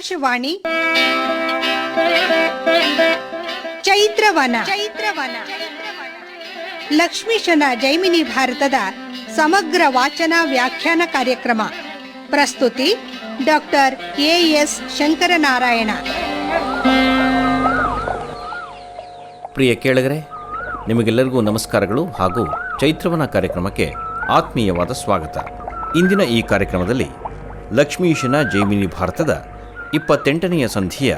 ಆಕಾಶವಾಣಿ ಚೈತ್ರವನ ಲಕ್ಷ್ಮೀಶನ ಜೈಮಿನಿ ಭಾರತದ ಸಮಗ್ರ ವಾಚನ ವ್ಯಾಖ್ಯಾನ ಕಾರ್ಯಕ್ರಮ. ಪ್ರಸ್ತುತಿ ಡಾಕ್ಟರ್ ಎಎಸ್ ಶಂಕರನಾರಾಯಣ. ಪ್ರಿಯ ಕೇಳಿಗರೆ, ನಿಮಗೆಲ್ಲರಿಗೂ ನಮಸ್ಕಾರಗಳು ಹಾಗೂ ಚೈತ್ರವನ ಕಾರ್ಯಕ್ರಮಕ್ಕೆ ಆತ್ಮೀಯವಾದ ಸ್ವಾಗತ. ಇಂದಿನ ಈ ಕಾರ್ಯಕ್ರಮದಲ್ಲಿ ಲಕ್ಷ್ಮೀಶನ ಜೈಮಿನಿ ಭಾರತದ 28ನೆಯ ಸಂಧಿಯ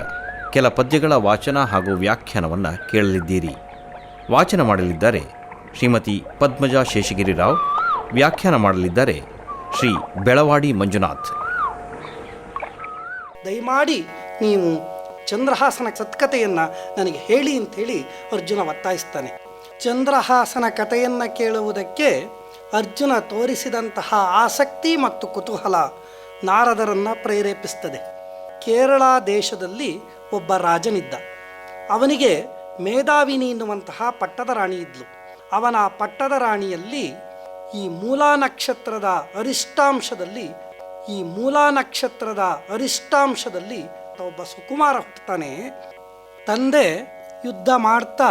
ಕೆಲ ಪದ್ಯಗಳ ವಾಚನ ಹಾಗೂ ವ್ಯಾಖ್ಯಾನವನ್ನು ಕೇಳಲಿದ್ದೀರಿ. ವಾಚನ ಮಾಡಲಿದ್ದಾರೆ ಶ್ರೀಮತಿ ಪದ್ಮಜಾ ಶೇಷಗಿರಿರಾವ್. ವ್ಯಾಖ್ಯಾನ ಮಾಡಲಿದ್ದಾರೆ ಶ್ರೀ ಬೆಳವಾಡಿ ಮಂಜುನಾಥ್. ದಯಮಾಡಿ ನೀವು ಚಂದ್ರಹಾಸನ ಸತ್ಕತೆಯನ್ನು ನನಗೆ ಹೇಳಿ ಅಂಥೇಳಿ ಅರ್ಜುನ ಒತ್ತಾಯಿಸ್ತಾನೆ. ಚಂದ್ರಹಾಸನ ಕಥೆಯನ್ನು ಕೇಳುವುದಕ್ಕೆ ಅರ್ಜುನ ತೋರಿಸಿದಂತಹ ಆಸಕ್ತಿ ಮತ್ತು ಕುತೂಹಲ ನಾರದರನ್ನು ಪ್ರೇರೇಪಿಸ್ತದೆ. ಕೇರಳ ದೇಶದಲ್ಲಿ ಒಬ್ಬ ರಾಜನಿದ್ದ. ಅವನಿಗೆ ಮೇಧಾವಿನಿ ಎನ್ನುವಂತಹ ಪಟ್ಟದ ರಾಣಿ ಇದ್ಲು. ಅವನ ಪಟ್ಟದ ರಾಣಿಯಲ್ಲಿ ಈ ಮೂಲಾ ನಕ್ಷತ್ರದ ಅರಿಷ್ಟಾಂಶದಲ್ಲಿ ಒಬ್ಬ ಸುಕುಮಾರ ಹುಟ್ಟುತ್ತಾನೆ. ತಂದೆ ಯುದ್ಧ ಮಾಡ್ತಾ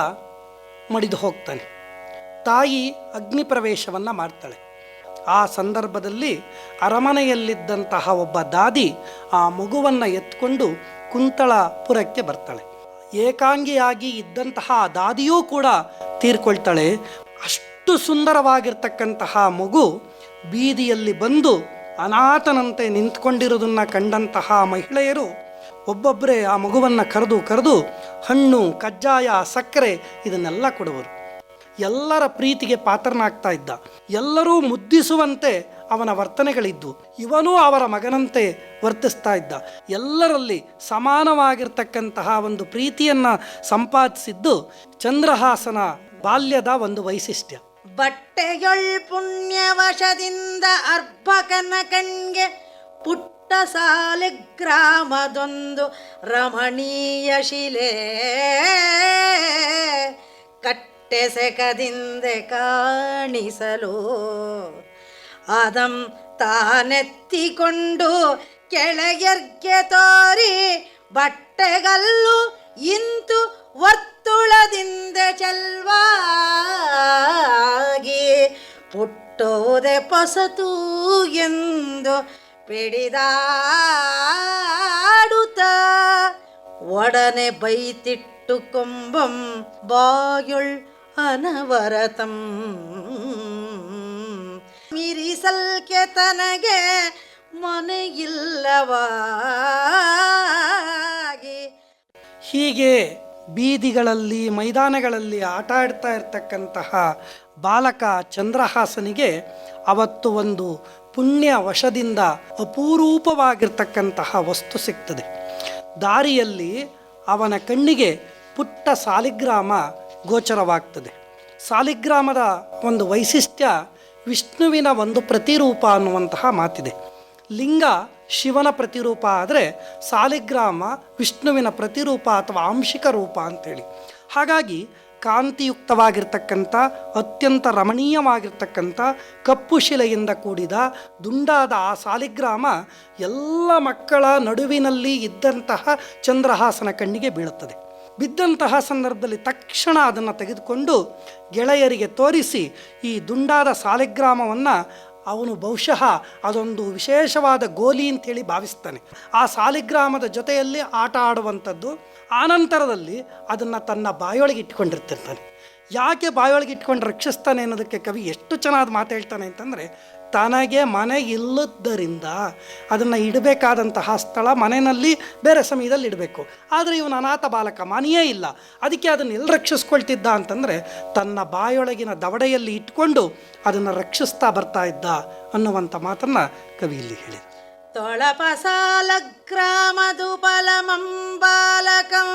ಮಡಿದು ಹೋಗ್ತಾನೆ. ತಾಯಿ ಅಗ್ನಿ ಪ್ರವೇಶವನ್ನು ಮಾಡ್ತಾಳೆ. ಆ ಸಂದರ್ಭದಲ್ಲಿ ಅರಮನೆಯಲ್ಲಿದ್ದಂತಹ ಒಬ್ಬ ದಾದಿ ಆ ಮಗುವನ್ನು ಎತ್ಕೊಂಡು ಕುಂತಳಪುರಕ್ಕೆ ಬರ್ತಾಳೆ. ಏಕಾಂಗಿಯಾಗಿ ಇದ್ದಂತಹ ದಾದಿಯೂ ಕೂಡ ತೀರ್ಕೊಳ್ತಾಳೆ. ಅಷ್ಟು ಸುಂದರವಾಗಿರ್ತಕ್ಕಂತಹ ಮಗು ಬೀದಿಯಲ್ಲಿ ಬಂದು ಅನಾಥನಂತೆ ನಿಂತ್ಕೊಂಡಿರೋದನ್ನು ಕಂಡಂತಹ ಮಹಿಳೆಯರು ಒಬ್ಬೊಬ್ಬರೇ ಆ ಮಗುವನ್ನು ಕರೆದು ಹಣ್ಣು, ಕಜ್ಜಾಯ, ಸಕ್ಕರೆ ಇದನ್ನೆಲ್ಲ ಕೊಡುವರು. ಎಲ್ಲರ ಪ್ರೀತಿಗೆ ಪಾತ್ರನಾಗ್ತಾ ಇದ್ದ. ಎಲ್ಲರೂ ಮುದ್ದಿಸುವಂತೆ ಅವನ ವರ್ತನೆಗಳಿದ್ದು. ಇವನೂ ಅವರ ಮಗನಂತೆ ವರ್ತಿಸ್ತಾ ಇದ್ದ. ಎಲ್ಲರಲ್ಲಿ ಸಮಾನವಾಗಿರ್ತಕ್ಕಂತಹ ಒಂದು ಪ್ರೀತಿಯನ್ನು ಸಂಪಾದಿಸಿದ್ದು ಚಂದ್ರಹಾಸನ ಬಾಲ್ಯದ ಒಂದು ವೈಶಿಷ್ಟ್ಯ. ಬಟ್ಟೆಯೊಳ್ ಪುಣ್ಯವಶದಿಂದ ಅರ್ಭಕನ ಕಣ್ಗೆ ಪುಟ್ಟ ಸಾಲಿಗ್ರಾಮದೊಂದು ರಮಣೀಯ ಶಿಲೆ ಕಟ್ಟೆಸೆಕದಿಂದ ಕಾಣಿಸಲು ಅದಂ ತಾನೆತ್ತಿಕೊಂಡು ಕೆಳಗೆರ್ಗೆ ತೋರಿ ಬಟ್ಟೆಗಲ್ಲು ಇಂತು ವರ್ತುಳದಿಂದ ಚೆಲ್ವಾಗಿ ಪುಟ್ಟೋದೆ ಪೊಸತು ಎಂದು ಪಿಡಿದಾಡುತ್ತ ಒಡನೆ ಬೈತಿಟ್ಟು ಕೊಂಬಂ ಬಾಯುಳ್ ಅನವರತಂ ಮಿರಿಸಲ್ಕೆ ತನಗೆ ಮನೆಯಿಲ್ಲವಾಗಿ. ಹೀಗೆ ಬೀದಿಗಳಲ್ಲಿ, ಮೈದಾನಗಳಲ್ಲಿ ಆಟ ಆಡ್ತಾ ಇರ್ತಕ್ಕಂತಹ ಬಾಲಕ ಚಂದ್ರಹಾಸನಿಗೆ ಅವತ್ತು ಒಂದು ಪುಣ್ಯ ವಶದಿಂದ ಅಪೂರೂಪವಾಗಿರ್ತಕ್ಕಂತಹ ವಸ್ತು ಸಿಗ್ತದೆ. ದಾರಿಯಲ್ಲಿ ಅವನ ಕಣ್ಣಿಗೆ ಪುಟ್ಟ ಸಾಲಿಗ್ರಾಮ ಗೋಚರವಾಗ್ತದೆ. ಸಾಲಿಗ್ರಾಮದ ಒಂದು ವೈಶಿಷ್ಟ್ಯ ವಿಷ್ಣುವಿನ ಒಂದು ಪ್ರತಿರೂಪ ಅನ್ನುವಂತಹ ಮಾತಿದೆ. ಲಿಂಗ ಶಿವನ ಪ್ರತಿರೂಪ ಆದರೆ ಸಾಲಿಗ್ರಾಮ ವಿಷ್ಣುವಿನ ಪ್ರತಿರೂಪ ಅಥವಾ ಆಂಶಿಕ ರೂಪ ಅಂಥೇಳಿ. ಹಾಗಾಗಿ ಕಾಂತಿಯುಕ್ತವಾಗಿರ್ತಕ್ಕಂಥ ಅತ್ಯಂತ ರಮಣೀಯವಾಗಿರ್ತಕ್ಕಂಥ ಕಪ್ಪು ಶಿಲೆಯಿಂದ ಕೂಡಿದ ದುಂಡಾದ ಆ ಸಾಲಿಗ್ರಾಮ ಎಲ್ಲ ಮಕ್ಕಳ ನಡುವಿನಲ್ಲಿ ಇದ್ದಂತಹ ಚಂದ್ರಹಾಸನ ಕಣ್ಣಿಗೆ ಬೀಳುತ್ತದೆ. ಬಿದ್ದಂತಹ ಸಂದರ್ಭದಲ್ಲಿ ತಕ್ಷಣ ಅದನ್ನು ತೆಗೆದುಕೊಂಡು ಗೆಳೆಯರಿಗೆ ತೋರಿಸಿ ಈ ದುಂಡಾದ ಸಾಲಿಗ್ರಾಮವನ್ನು ಅವನು ಬಹುಶಃ ಅದೊಂದು ವಿಶೇಷವಾದ ಗೋಲಿ ಅಂಥೇಳಿ ಭಾವಿಸ್ತಾನೆ. ಆ ಸಾಲಿಗ್ರಾಮದ ಜೊತೆಯಲ್ಲಿ ಆಟ ಆಡುವಂಥದ್ದು. ಆನಂತರದಲ್ಲಿ ಅದನ್ನು ತನ್ನ ಬಾಯೊಳಗೆ ಇಟ್ಕೊಂಡಿರ್ತಿರ್ತಾನೆ. ಯಾಕೆ ಬಾಯೊಳಗೆ ಇಟ್ಕೊಂಡು ರಕ್ಷಿಸ್ತಾನೆ ಅನ್ನೋದಕ್ಕೆ ಕವಿ ಎಷ್ಟು ಚೆನ್ನಾಗಿ ಮಾತು ಹೇಳ್ತಾನೆ ಅಂತಂದರೆ, ತನಗೆ ಮನೆ ಇಲ್ಲದ್ದರಿಂದ ಅದನ್ನು ಇಡಬೇಕಾದಂತಹ ಸ್ಥಳ ಮನೆಯಲ್ಲಿ ಬೇರೆ ಸಮಯದಲ್ಲಿ ಇಡಬೇಕು. ಆದರೆ ಇವನು ಅನಾಥ ಬಾಲಕ, ಮನೆಯೇ ಇಲ್ಲ. ಅದಕ್ಕೆ ಅದನ್ನು ಎಲ್ಲಿ ರಕ್ಷಿಸ್ಕೊಳ್ತಿದ್ದ ಅಂತಂದರೆ ತನ್ನ ಬಾಯೊಳಗಿನ ದವಡೆಯಲ್ಲಿ ಇಟ್ಕೊಂಡು ಅದನ್ನು ರಕ್ಷಿಸ್ತಾ ಬರ್ತಾ ಇದ್ದ ಅನ್ನುವಂಥ ಮಾತನ್ನು ಕವಿ ಇಲ್ಲಿ ಹೇಳಿದ. ತೊಳಪ ಸಾಲಗ್ರಾಮದು ಫಲಮಂ ಬಾಲಕಂ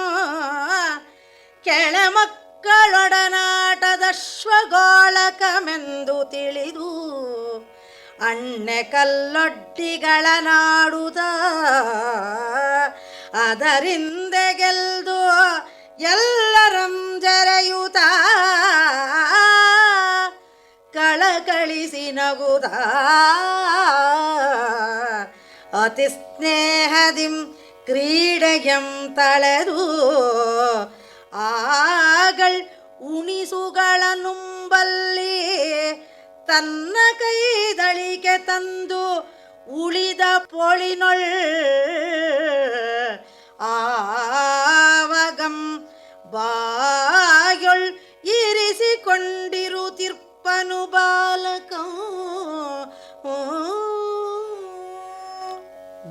ಕೆಳಮಕ್ಕಳೊಡನಾಟದ ಶ್ವಗೋಳಕಮೆಂದು ತಿಳಿದು ಅಣ್ಣೆ ಕಲ್ಲೊಡ್ಡಿಗಳ ನಾಡುದ ಅದರಿಂದ ಗೆಲ್ದು ಎಲ್ಲರಂ ಜರೆಯುತ್ತ ಕಳಕಳಿಸಿ ನಗುದ ಅತಿ ಸ್ನೇಹದಿಂ ಕ್ರೀಡೆಯಂ ತಳೆದು ಆಗಳ್ ಉಣಿಸುಗಳ ನುಂಬಲ್ಲಿ ತನ್ನ ಕೈದಳಿಗೆ ತಂದು ಉಳಿದ ಪೊಳಿನೊಳ್ ಆವಗಂ ಬಾಯೊಳ್ ಇರಿಸಿಕೊಂಡಿರುತ್ತಿರ್ಪನು ಬಾಲಕ.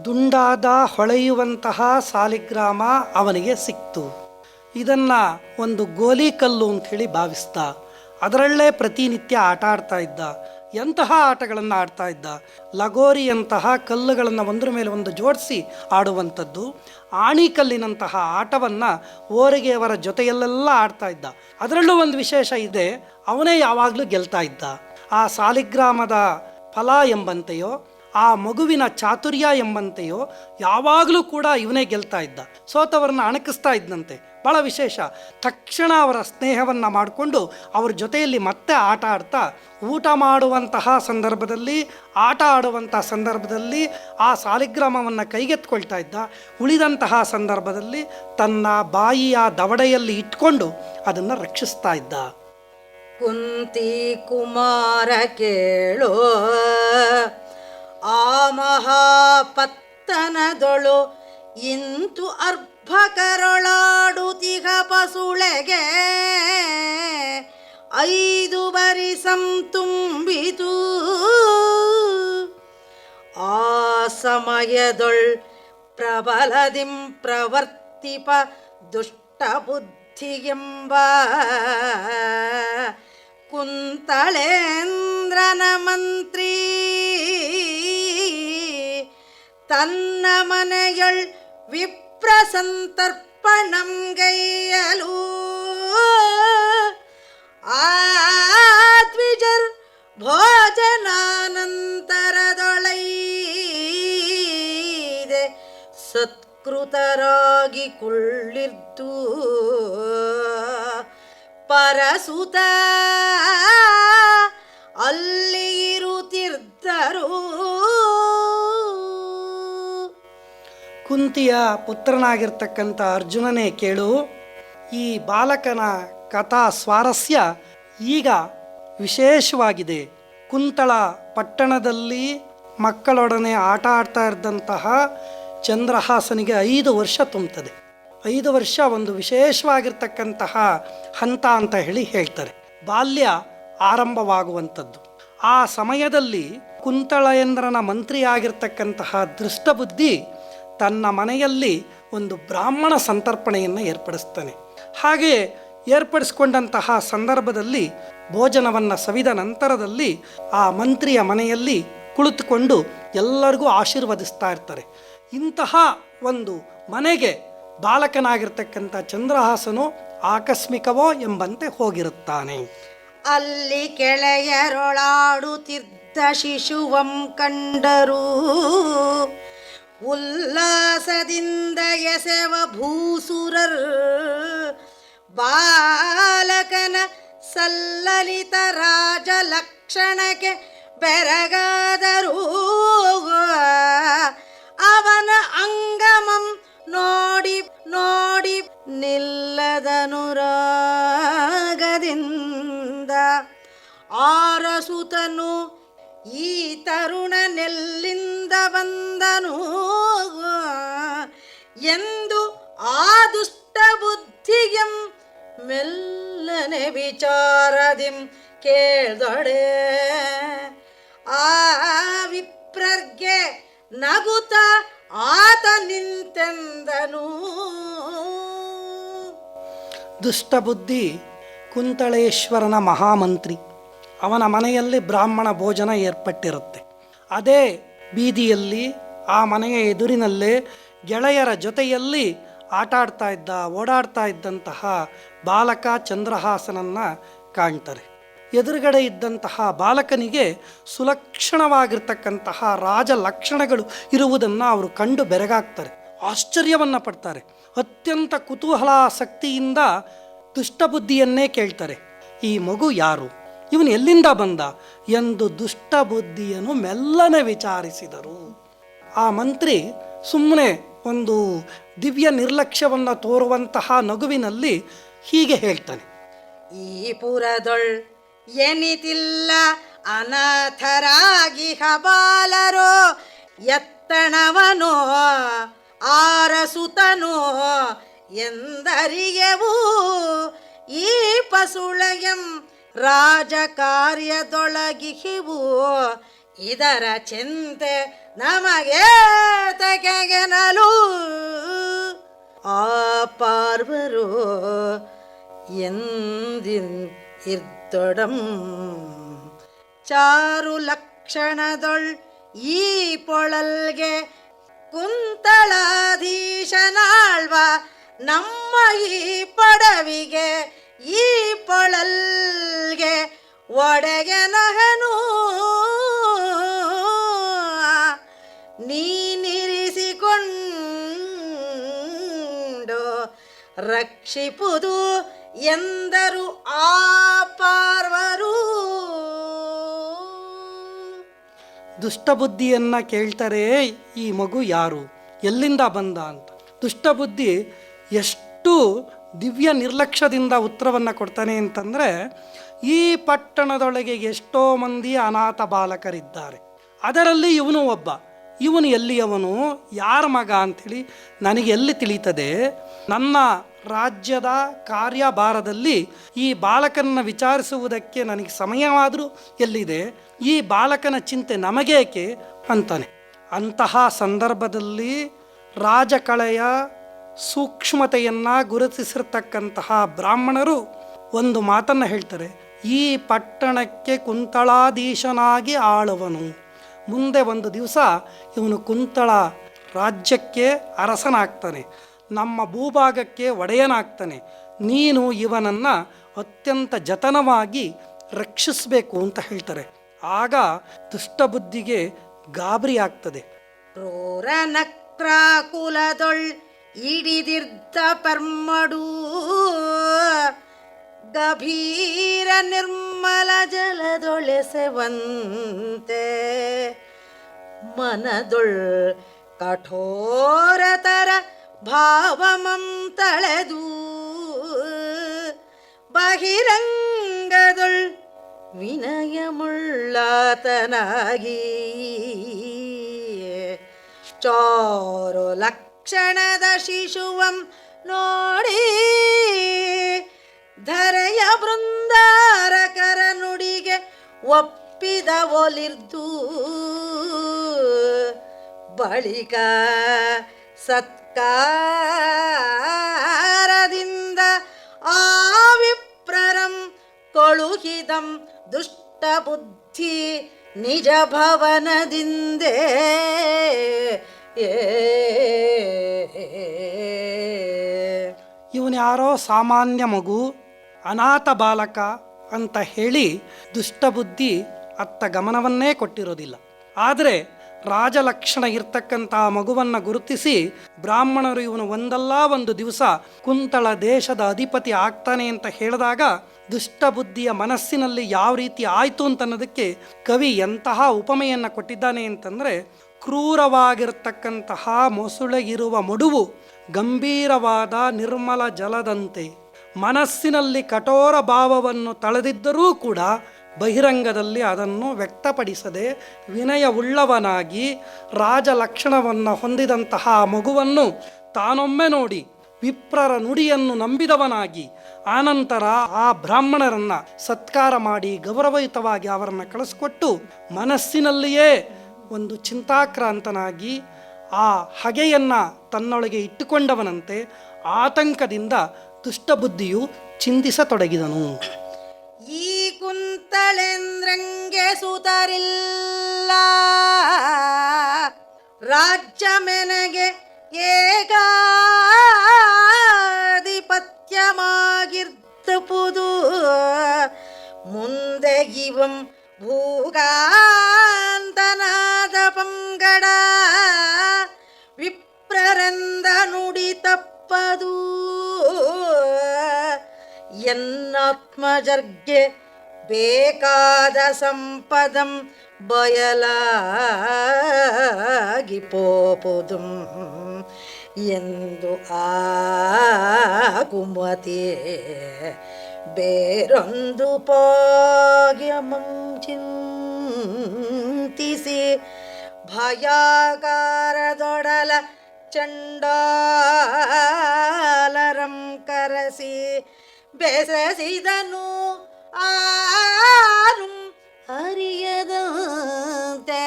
ದುಂಡಾದ ಹೊಳೆಯುವಂತಹ ಸಾಲಿಗ್ರಾಮ ಅವನಿಗೆ ಸಿಕ್ತು. ಇದನ್ನು ಒಂದು ಗೋಲಿಕಲ್ಲು ಅಂಥೇಳಿ ಭಾವಿಸ್ದ. ಅದರಲ್ಲೇ ಪ್ರತಿನಿತ್ಯ ಆಟ ಆಡ್ತಾ ಇದ್ದ. ಎಂತಹ ಆಟಗಳನ್ನು ಆಡ್ತಾ ಇದ್ದ? ಲಗೋರಿಯಂತಹ ಕಲ್ಲುಗಳನ್ನು ಒಂದರ ಮೇಲೆ ಒಂದು ಜೋಡಿಸಿ ಆಡುವಂಥದ್ದು, ಆಣಿಕಲ್ಲಿನಂತಹ ಆಟವನ್ನು ಓರಿಗೆಯವರ ಜೊತೆಯಲ್ಲೆಲ್ಲ ಆಡ್ತಾ ಇದ್ದ. ಅದರಲ್ಲೂ ಒಂದು ವಿಶೇಷ ಇದೆ, ಅವನೇ ಯಾವಾಗಲೂ ಗೆಲ್ತಾ ಇದ್ದ. ಆ ಸಾಲಿಗ್ರಾಮದ ಫಲ ಎಂಬಂತೆಯೋ ಆ ಮಗುವಿನ ಚಾತುರ್ಯ ಎಂಬಂತೆಯೋ ಯಾವಾಗಲೂ ಕೂಡ ಇವನೇ ಗೆಲ್ತಾ ಇದ್ದ. ಸೋತವರನ್ನ ಅಣಕಿಸ್ತಾ ಇದ್ದಂತೆ. ಭಾಳ ವಿಶೇಷ. ತಕ್ಷಣ ಅವರ ಸ್ನೇಹವನ್ನು ಮಾಡಿಕೊಂಡು ಅವ್ರ ಜೊತೆಯಲ್ಲಿ ಮತ್ತೆ ಆಟ ಆಡ್ತಾ, ಊಟ ಮಾಡುವಂತಹ ಸಂದರ್ಭದಲ್ಲಿ, ಆಟ ಆಡುವಂಥ ಸಂದರ್ಭದಲ್ಲಿ ಆ ಸಾಲಿಗ್ರಾಮವನ್ನು ಕೈಗೆತ್ಕೊಳ್ತಾ ಇದ್ದ. ಉಳಿದಂತಹ ಸಂದರ್ಭದಲ್ಲಿ ತನ್ನ ಬಾಯಿಯ ದವಡೆಯಲ್ಲಿ ಇಟ್ಕೊಂಡು ಅದನ್ನು ರಕ್ಷಿಸ್ತಾ ಇದ್ದ. ಕುಂತಿ ಕುಮಾರ ಕೇಳೋ ಆ ಮಹಾಪತ್ತನದೊಳು ಇಂತು ಅರ್ಭಕರೊಳಾಡುತಿಗ ಪಸುಳೆಗೆ 5 ಬರಿಸಂ ತುಂಬಿತು. ಆ ಸಮಯದೊಳ್ ಪ್ರಬಲದಿಂ ಪ್ರವರ್ತಿಪ ದುಷ್ಟ ಬುದ್ಧಿಯೆಂಬ ಕುಂತಳೇಂದ್ರನ ಮಂತ್ರಿ ತನ್ನ ಮನೆಯೊಳ್ ವಿಪ್ರ ಸಂತರ್ಪಣಂ ಗೈಯಲು ಆದ್ವಿಜರ್ ಭೋಜನಾನಂತರದೊಳೈದೆ ಸತ್ಕೃತರಾಗಿ ಕುಳ್ಳಿರ್ದು ಪರಸುತ ಅಲ್ಲಿ ಇರುತ್ತಿದ್ದರು. ಕುಂತಿಯ ಪುತ್ರನಾಗಿರ್ತಕ್ಕಂಥ ಅರ್ಜುನನೇ ಕೇಳು, ಈ ಬಾಲಕನ ಕಥಾ ಸ್ವಾರಸ್ಯ ಈಗ ವಿಶೇಷವಾಗಿದೆ. ಕುಂತಳ ಪಟ್ಟಣದಲ್ಲಿ ಮಕ್ಕಳೊಡನೆ ಆಟ ಆಡ್ತಾ ಇದ್ದಂತಹ ಚಂದ್ರಹಾಸನಿಗೆ 5 ವರ್ಷ ತುಂಬುತ್ತದೆ. 5 ವರ್ಷ ಒಂದು ವಿಶೇಷವಾಗಿರ್ತಕ್ಕಂತಹ ಹಂತ ಅಂತ ಹೇಳ್ತಾರೆ. ಬಾಲ್ಯ ಆರಂಭವಾಗುವಂಥದ್ದು. ಆ ಸಮಯದಲ್ಲಿ ಕುಂತಳೇಂದ್ರನ ಮಂತ್ರಿಯಾಗಿರ್ತಕ್ಕಂತಹ ದೃಷ್ಟಬುದ್ಧಿ ತನ್ನ ಮನೆಯಲ್ಲಿ ಒಂದು ಬ್ರಾಹ್ಮಣ ಸಂತರ್ಪಣೆಯನ್ನು ಏರ್ಪಡಿಸ್ತಾನೆ. ಹಾಗೆ ಏರ್ಪಡಿಸ್ಕೊಂಡಂತಹ ಸಂದರ್ಭದಲ್ಲಿ ಭೋಜನವನ್ನು ಸವಿದ ನಂತರದಲ್ಲಿ ಆ ಮಂತ್ರಿಯ ಮನೆಯಲ್ಲಿ ಕುಳಿತುಕೊಂಡು ಎಲ್ಲರಿಗೂ ಆಶೀರ್ವದಿಸ್ತಾ ಇರ್ತಾರೆ. ಇಂತಹ ಒಂದು ಮನೆಗೆ ಬಾಲಕನಾಗಿರ್ತಕ್ಕಂಥ ಚಂದ್ರಹಾಸನು ಆಕಸ್ಮಿಕವೋ ಎಂಬಂತೆ ಹೋಗಿರುತ್ತಾನೆ. ಅಲ್ಲಿ ಕೆಳೆಯರೊಳಾಡುತ್ತಿದ್ದ ಶಿಶುವಂ ಕಂಡರು ಉಲ್ಲಾಸದಿಂದ ಎಸೆವ ಭೂಸುರರ್ ಬಾಲಕನ ಸಲ್ಲಲಿತ ರಾಜ ಲಕ್ಷಣಕ್ಕೆ ಬೆರಗಾದರೂ ಅವನ ಅಂಗಮಂ ನೋಡಿ ನೋಡಿ ನಿಲ್ಲದನುರಾಗದಿಂದ ಆರಸುತನು ಈ ತರುಣನೆಲ್ಲಿಂದ ಬಂದನು ಎಂದು ಆ ದುಷ್ಟ ಬುದ್ಧಿಯಂ ಮೆಲ್ಲನೆ ವಿಚಾರದಿಂ ಕೇಳ್ದೊಡೆ. ಆ ವಿಪ್ರರ್ಗೆ ನಗುತ್ತ ಆತ ನಿಂತೆಂದನು. ದುಷ್ಟಬುದ್ಧಿ ಕುಂತಳೇಶ್ವರನ ಮಹಾಮಂತ್ರಿ. ಅವನ ಮನೆಯಲ್ಲಿ ಬ್ರಾಹ್ಮಣ ಭೋಜನ ಏರ್ಪಟ್ಟಿರುತ್ತೆ. ಅದೇ ಬೀದಿಯಲ್ಲಿ ಆ ಮನೆಯ ಎದುರಿನಲ್ಲೇ ಗೆಳೆಯರ ಜೊತೆಯಲ್ಲಿ ಆಟ ಆಡ್ತಾ ಇದ್ದ, ಓಡಾಡ್ತಾ ಇದ್ದಂತಹ ಬಾಲಕ ಚಂದ್ರಹಾಸನನ್ನು ಕಾಣ್ತಾರೆ. ಎದುರುಗಡೆ ಇದ್ದಂತಹ ಬಾಲಕನಿಗೆ ಸುಲಕ್ಷಣವಾಗಿರ್ತಕ್ಕಂತಹ ರಾಜ ಲಕ್ಷಣಗಳು ಇರುವುದನ್ನು ಅವರು ಕಂಡು ಬೆರಗಾಗ್ತಾರೆ, ಆಶ್ಚರ್ಯವನ್ನು ಪಡ್ತಾರೆ. ಅತ್ಯಂತ ಕುತೂಹಲಾಸಕ್ತಿಯಿಂದ ದುಷ್ಟಬುದ್ಧಿಯನ್ನೇ ಕೇಳ್ತಾರೆ, ಈ ಮಗು ಯಾರು, ಇವನು ಎಲ್ಲಿಂದ ಬಂದ ಎಂದು ದುಷ್ಟಬುದ್ಧಿಯನ್ನು ಮೆಲ್ಲನೆ ವಿಚಾರಿಸಿದರು. ಆ ಮಂತ್ರಿ ಸುಮ್ಮನೆ ಒಂದು ದಿವ್ಯ ನಿರ್ಲಕ್ಷ್ಯವನ್ನು ತೋರುವಂತಹ ನಗುವಿನಲ್ಲಿ ಹೀಗೆ ಹೇಳ್ತಾನೆ. ಈ ಪುರದೊಳ್ ಎನಿತಿಲ್ಲ ಅನಾಥರಾಗಿ ಹಬಾಲರೋ, ಎತ್ತಣವನೋ ಆರಸುತನೋ ಎಂದರಿಗೆವು. ಈ ಪಸುಳಯಂ ರಾಜಕಾರ್ಯದೊಳಗಿಹಿವು, ಇದರ ಚಿಂತೆ ನಮಗೆ ತೆಗೆಗೆನಲು. ಆ ಪಾರ್ವರು ಎಂದಿರ್ದೊಡಂ ಚಾರು ಲಕ್ಷಣದೊಳ್ ಈ ಪೊಳಲ್ಗೆ ಕುಂತಳಾಧೀಶನಾಳ್ವ ನಮ್ಮ ಈ ಪಡವಿಗೆ ಈ ಪೊಳಲ್ಗೆ ಒಡೆಗೆನಹನು. ನೀನಿರಿಸಿಕೊಂಡು ರಕ್ಷಿಪುದು ಎಂದರು ಆ ಪಾರ್ವರು. ದುಷ್ಟಬುದ್ಧಿಯನ್ನು ಕೇಳ್ತಾರೆ, ಈ ಮಗು ಯಾರು, ಎಲ್ಲಿಂದ ಬಂದ ಅಂತ. ದುಷ್ಟಬುದ್ಧಿ ಎಷ್ಟು ದಿವ್ಯ ನಿರ್ಲಕ್ಷ್ಯದಿಂದ ಉತ್ತರವನ್ನು ಕೊಡ್ತಾನೆ ಅಂತಂದರೆ, ಈ ಪಟ್ಟಣದೊಳಗೆ ಎಷ್ಟೋ ಮಂದಿ ಅನಾಥ ಬಾಲಕರಿದ್ದಾರೆ, ಅದರಲ್ಲಿ ಇವನು ಒಬ್ಬ. ಇವನು ಎಲ್ಲಿಯವನು, ಯಾರ ಮಗ ಅಂಥೇಳಿ ನನಗೆ ಎಲ್ಲಿ ತಿಳಿತದೆ. ನನ್ನ ರಾಜ್ಯದ ಕಾರ್ಯಭಾರದಲ್ಲಿ ಈ ಬಾಲಕನ ವಿಚಾರಿಸುವುದಕ್ಕೆ ನನಗೆ ಸಮಯವಾದರೂ ಎಲ್ಲಿದೆ, ಈ ಬಾಲಕನ ಚಿಂತೆ ನಮಗೇಕೆ ಅಂತಾನೆ. ಅಂತಹ ಸಂದರ್ಭದಲ್ಲಿ ರಾಜಕಳೆಯ ಸೂಕ್ಷ್ಮತೆಯನ್ನು ಗುರುತಿಸಿರ್ತಕ್ಕಂತಹ ಬ್ರಾಹ್ಮಣರು ಒಂದು ಮಾತನ್ನು ಹೇಳ್ತಾರೆ, ಈ ಪಟ್ಟಣಕ್ಕೆ ಕುಂತಳಾಧೀಶನಾಗಿ ಆಳುವನು. ಮುಂದೆ ಒಂದು ದಿವಸ ಇವನು ಕುಂತಳ ರಾಜ್ಯಕ್ಕೆ ಅರಸನಾಗ್ತಾನೆ, ನಮ್ಮ ಭೂಭಾಗಕ್ಕೆ ಒಡೆಯನಾಗ್ತಾನೆ. ನೀನು ಇವನನ್ನು ಅತ್ಯಂತ ಜತನವಾಗಿ ರಕ್ಷಿಸಬೇಕು ಅಂತ ಹೇಳ್ತಾರೆ. ಆಗ ದುಷ್ಟಬುದ್ಧಿಗೆ ಗಾಬರಿ ಆಗ್ತದೆ. ಕ್ರೂರ ನಕ್ರಾಕುಲದೊಳ್ ಇಡಿದಿರ್ದ ಪರ್ಮಡು, ಗಭೀರ ನಿರ್ಮಲ ಜಲದೊಳೆಸೆವಂತೆ ಮನದೊಳ್ ಕಠೋರತರ ಭಾವಮಂ ತಳೆದು, ಬಹಿರಂಗದೊಳ್ ವಿನಯಮುಳ್ಳಾತನಾಗಿ ಚಾರು ಲಕ್ಷಣದ ಶಿಶುವಂ ನೋಡಿ ಧರೆಯ ಬೃಂದಾರಕರ ನುಡಿಗೆ ಒಪ್ಪಿದ ಒಲಿರ್ದು. ಬಳಿಕ ಸತ್ಕಾರದಿಂದ ಆ ವಿಪ್ರರಂ ಕೊಳುಹಿದಂ ದುಷ್ಟ ಬುದ್ಧಿ ನಿಜ ಭವನದಿಂದೇ. ಇವನು ಯಾರೋ ಸಾಮಾನ್ಯ ಮಗು, ಅನಾಥ ಬಾಲಕ ಅಂತ ಹೇಳಿ ದುಷ್ಟಬುದ್ಧಿ ಅತ್ತ ಗಮನವನ್ನೇ ಕೊಟ್ಟಿರೋದಿಲ್ಲ. ಆದರೆ ರಾಜಲಕ್ಷಣ ಇರ್ತಕ್ಕಂಥ ಮಗುವನ್ನು ಗುರುತಿಸಿ ಬ್ರಾಹ್ಮಣರು ಇವನು ಒಂದಲ್ಲ ಒಂದು ದಿವಸ ಕುಂತಳ ದೇಶದ ಅಧಿಪತಿ ಆಗ್ತಾನೆ ಅಂತ ಹೇಳಿದಾಗ ದುಷ್ಟಬುದ್ಧಿಯ ಮನಸ್ಸಿನಲ್ಲಿ ಯಾವ ರೀತಿ ಆಯಿತು ಅಂತನ್ನೋದಕ್ಕೆ ಕವಿ ಎಂತಹ ಉಪಮೆಯನ್ನು ಕೊಟ್ಟಿದ್ದಾನೆ ಅಂತಂದರೆ, ಕ್ರೂರವಾಗಿರ್ತಕ್ಕಂತಹ ಮೊಸುಳೆಗಿರುವ ಮಡುವು ಗಂಭೀರವಾದ ನಿರ್ಮಲ ಜಲದಂತೆ, ಮನಸ್ಸಿನಲ್ಲಿ ಕಠೋರ ಭಾವವನ್ನು ತಳೆದಿದ್ದರೂ ಕೂಡ ಬಹಿರಂಗದಲ್ಲಿ ಅದನ್ನು ವ್ಯಕ್ತಪಡಿಸದೆ ವಿನಯವುಳ್ಳವನಾಗಿ ರಾಜಲಕ್ಷಣವನ್ನು ಹೊಂದಿದಂತಹ ಮಗುವನ್ನು ತಾನೊಮ್ಮೆ ನೋಡಿ ವಿಪ್ರರ ನುಡಿಯನ್ನು ನಂಬಿದವನಾಗಿ ಆನಂತರ ಆ ಬ್ರಾಹ್ಮಣರನ್ನು ಸತ್ಕಾರ ಮಾಡಿ ಗೌರವಯುತವಾಗಿ ಅವರನ್ನು ಕಳಿಸ್ಕೊಟ್ಟು ಮನಸ್ಸಿನಲ್ಲಿಯೇ ಒಂದು ಚಿಂತಾಕ್ರಾಂತನಾಗಿ ಆ ಹಗೆಯನ್ನು ತನ್ನೊಳಗೆ ಇಟ್ಟುಕೊಂಡವನಂತೆ ಆತಂಕದಿಂದ ದುಷ್ಟಬುದ್ಧಿಯು ಚಿಂತಿಸತೊಡಗಿದನು. ಈ ಕುಂತಳೇಂದ್ರಂಗೆ ಸುತರಿಲ್ಲ, ರಾಜ್ಯ ಮೆನಗೆ ಏಕಾಧಿಪತ್ಯಮಾಗಿರ್ತಪುದು, ಮುಂದೆ ಇವಂ ಭೂಗಾಂತನಾದ ಪಂಗಡ ವಿಪ್ರರಂದ ನುಡಿ ತಪ್ಪದು. ಎನ್ನಾತ್ಮಜರ್ಗೆ ಬೇಕಾದ ಸಂಪದಂ ಬಯಲಾಗಿ ಪೋಪುದು, ಎಂದು ಕುಮತಿ ಬೇರೊಂದು ಪಾಗ್ಯಮಂ ಚಿಂತಿಸಿ ಭಯಾಗಾರದೊಡಲ ಚಂಡಾಲರಂ ಕರಸಿ ಬೆಸಸಿದನು ಆರು ಅರಿಯದಂತೆ.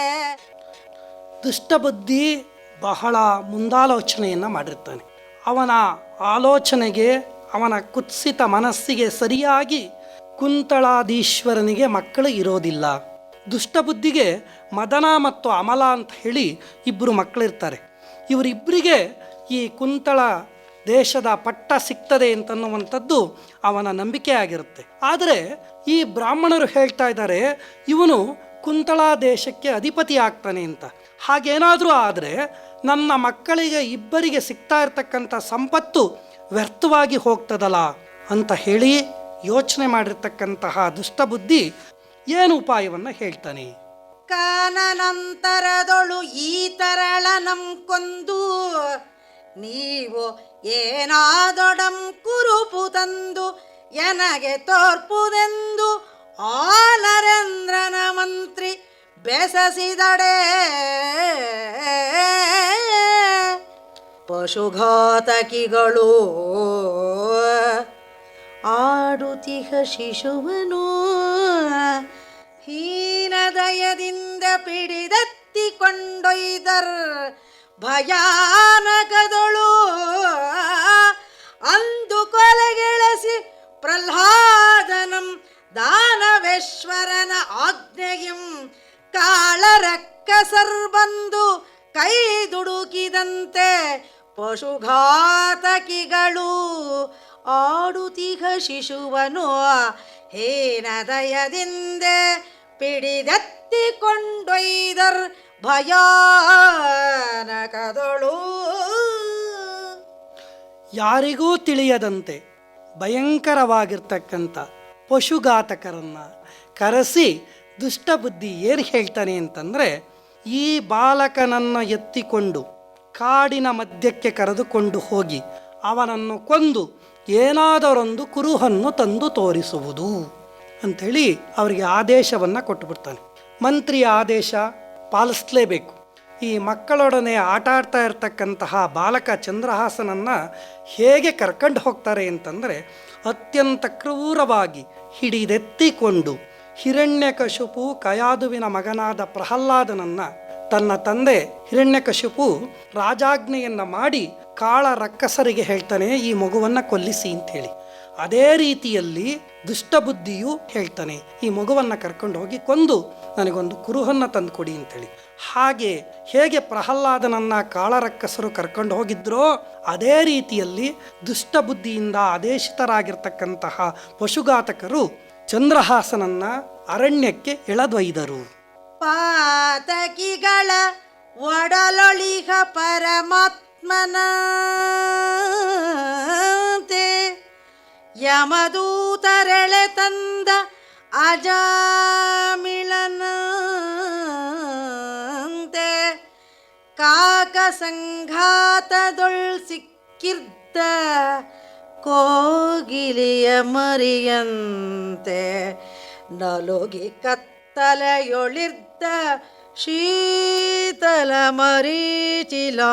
ದುಷ್ಟಬುದ್ಧಿ ಬಹಳ ಮುಂದಾಲೋಚನೆಯನ್ನು ಮಾಡಿರ್ತಾನೆ. ಅವನ ಆಲೋಚನೆಗೆ, ಅವನ ಕುತ್ಸಿತ ಮನಸ್ಸಿಗೆ ಸರಿಯಾಗಿ ಕುಂತಳಾದೀಶ್ವರನಿಗೆ ಮಕ್ಕಳು ಇರೋದಿಲ್ಲ. ದುಷ್ಟಬುದ್ಧಿಗೆ ಮದನ ಮತ್ತು ಅಮಲ ಅಂತ ಹೇಳಿ ಇಬ್ಬರು ಮಕ್ಕಳಿರ್ತಾರೆ. ಇವರಿಬ್ಬರಿಗೆ ಈ ಕುಂತಳ ದೇಶದ ಪಟ್ಟ ಸಿಗ್ತದೆ ಅಂತನ್ನುವಂಥದ್ದು ಅವನ ನಂಬಿಕೆ ಆಗಿರುತ್ತೆ. ಆದರೆ ಈ ಬ್ರಾಹ್ಮಣರು ಹೇಳ್ತಾ ಇದ್ದಾರೆ, ಇವನು ಕುಂತಳ ದೇಶಕ್ಕೆ ಅಧಿಪತಿ ಆಗ್ತಾನೆ ಅಂತ. ಹಾಗೇನಾದರೂ ಆದರೆ ನನ್ನ ಮಕ್ಕಳಿಗೆ ಇಬ್ಬರಿಗೆ ಸಿಗ್ತಾ ಇರ್ತಕ್ಕಂಥ ಸಂಪತ್ತು ವ್ಯರ್ಥವಾಗಿ ಹೋಗ್ತದಲ್ಲ ಅಂತ ಹೇಳಿ ಯೋಚನೆ ಮಾಡಿರ್ತಕ್ಕಂತಹ ದುಷ್ಟಬುದ್ಧಿ ಏನು ಉಪಾಯವನ್ನು ಹೇಳ್ತಾನೆ. ಕಾನನಂತರದೊಳು ಈ ತರಳ ಕೊಂದು ನೀವು ಏನಾದೊಡಂ ಕುರುಪು ತಂದು ಎನಗೆ ತೋರ್ಪುದೆಂದು ಆ ನರೇಂದ್ರನ ಮಂತ್ರಿ ಬೆಸಸಿದಡೆ. ಪಶುಘಾತಕಿಗಳು ಆಡುತಿಹ ಶಿಶುವನು ಹೀನದಯದಿಂದ ಪಿಡಿದತ್ತಿಕೊಂಡೊಯ್ದರ್ ಭಯಾನಕದೊಳು ಅಂದು ಕೊಲೆಗೆಳಸಿ ಪ್ರಹ್ಲಾದನಂ ದಾನವೇಶ್ವರನ ಆಜ್ಞೆಯಂ ಕಾಳರಕ್ಕಸರ್ ಬಂದು ಕೈ ದುಡುಕಿದಂತೆ ಪಶುಘಾತಕಿಗಳು ಆಡುತಿಹ ಶಿಶುವನು ಹೇನದಯದಿಂದ ಪಿಡಿದತ್ತಿಕೊಂಡೊಯ್ದರ್ ಭಯಾನಕದೊಳು. ಯಾರಿಗೂ ತಿಳಿಯದಂತೆ ಭಯಂಕರವಾಗಿರ್ತಕ್ಕಂಥ ಪಶುಘಾತಕರನ್ನು ಕರೆಸಿ ದುಷ್ಟಬುದ್ಧಿ ಏನು ಹೇಳ್ತಾನೆ ಅಂತಂದರೆ, ಈ ಬಾಲಕನನ್ನು ಎತ್ತಿಕೊಂಡು ಕಾಡಿನ ಮಧ್ಯಕ್ಕೆ ಕರೆದುಕೊಂಡು ಹೋಗಿ ಅವನನ್ನು ಕೊಂದು ಏನಾದರೊಂದು ಕುರುಹನ್ನು ತಂದು ತೋರಿಸುವುದು ಅಂಥೇಳಿ ಅವರಿಗೆ ಆದೇಶವನ್ನು ಕೊಟ್ಟುಬಿಡ್ತಾನೆ. ಮಂತ್ರಿಯ ಆದೇಶ ಪಾಲಿಸಲೇಬೇಕು. ಈ ಮಕ್ಕಳೊಡನೆ ಆಟ ಆಡ್ತಾ ಇರ್ತಕ್ಕಂತಹ ಬಾಲಕ ಚಂದ್ರಹಾಸನನ್ನು ಹೇಗೆ ಕರ್ಕೊಂಡು ಹೋಗ್ತಾರೆ ಅಂತಂದರೆ, ಅತ್ಯಂತ ಕ್ರೂರವಾಗಿ ಹಿಡಿದೆತ್ತಿಕೊಂಡು ಹಿರಣ್ಯಕಶಿಪು ಕಯಾದುವಿನ ಮಗನಾದ ಪ್ರಹ್ಲಾದನನ್ನು ತನ್ನ ತಂದೆ ಹಿರಣ್ಯಕಶಿಪು ರಾಜಾಜ್ಞೆಯನ್ನು ಮಾಡಿ ಕಾಳ ರಕ್ಕಸರಿಗೆ ಹೇಳ್ತಾನೆ, ಈ ಮಗುವನ್ನು ಕೊಲ್ಲಿಸಿ ಅಂಥೇಳಿ. ಅದೇ ರೀತಿಯಲ್ಲಿ ದುಷ್ಟಬುದ್ಧಿಯು ಹೇಳ್ತಾನೆ, ಈ ಮಗುವನ್ನು ಕರ್ಕೊಂಡು ಹೋಗಿ ಕೊಂದು ನನಗೊಂದು ಕುರುಹನ್ನು ತಂದುಕೊಡಿ ಅಂಥೇಳಿ. ಹಾಗೆ ಹೇಗೆ ಪ್ರಹ್ಲಾದನನ್ನು ಕಾಳರಕ್ಕಸರು ಕರ್ಕೊಂಡು ಹೋಗಿದ್ರೋ ಅದೇ ರೀತಿಯಲ್ಲಿ ದುಷ್ಟಬುದ್ಧಿಯಿಂದ ಆದೇಶಿತರಾಗಿರ್ತಕ್ಕಂತಹ ಪಶುಘಾತಕರು ಚಂದ್ರಹಾಸನನ್ನ ಅರಣ್ಯಕ್ಕೆ ಎಳೆದೊಯ್ದರು. ಪಾತಕಿಗಳ ಒಡಲೊಳಿಗ ಪರಮಾತ್ಮನಂತೆ ಯಮದೂತರೆಳೆ ತಂದ ಅಜಾಮಿಳನಂತೆ ಕಾಕ ಸಂಘಾತದೊಳ್ ಸಿಕ್ಕಿರ್ದ ಕೋಗಿಲಿಯ ಮರಿಯಂತೆ ನಲುಗಿ ಕತ್ತಲೆಯೊಳಿರ್ದ ಶೀತಲ ಮರೀಚಿಲಾಂಛನದಂತೆ